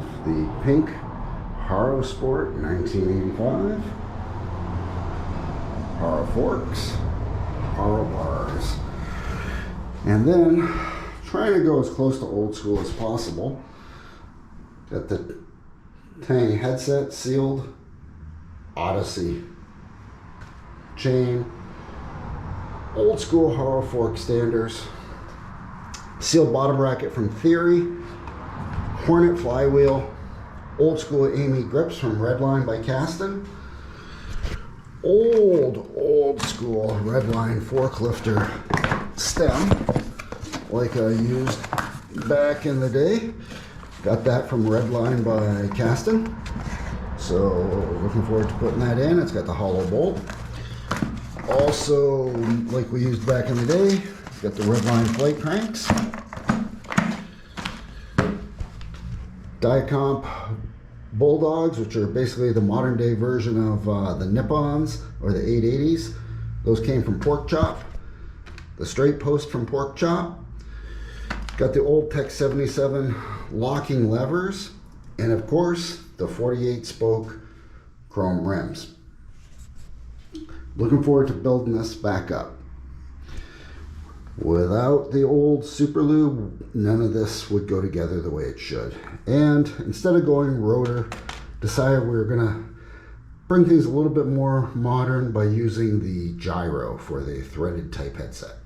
have the pink Haro Sport 1985, Haro forks, Haro bars. And then, trying to go as close to old school as possible, got the Tang headset sealed, Odyssey chain, old school Haro fork standers, sealed bottom bracket from Theory, Hornet flywheel, old school Amy grips from Redline by Kasten, old school Redline forklifter stem like I used back in the day. Got that from Redline by Kasten. So looking forward to putting that in. It's got the hollow bolt. Also, like we used back in the day, got the Redline flight cranks. Diacomp Bulldogs, which are basically the modern day version of the Nippons or the 880s. Those came from Pork Chop. The straight post from Pork Chop. Got the old Tech 77 locking levers. And of course, the 48 spoke chrome rims. Looking forward to building this back up. Without the old Super Lube, none of this would go together the way it should. And instead of going rotor, decided we were gonna bring things a little bit more modern by using the gyro for the threaded type headset.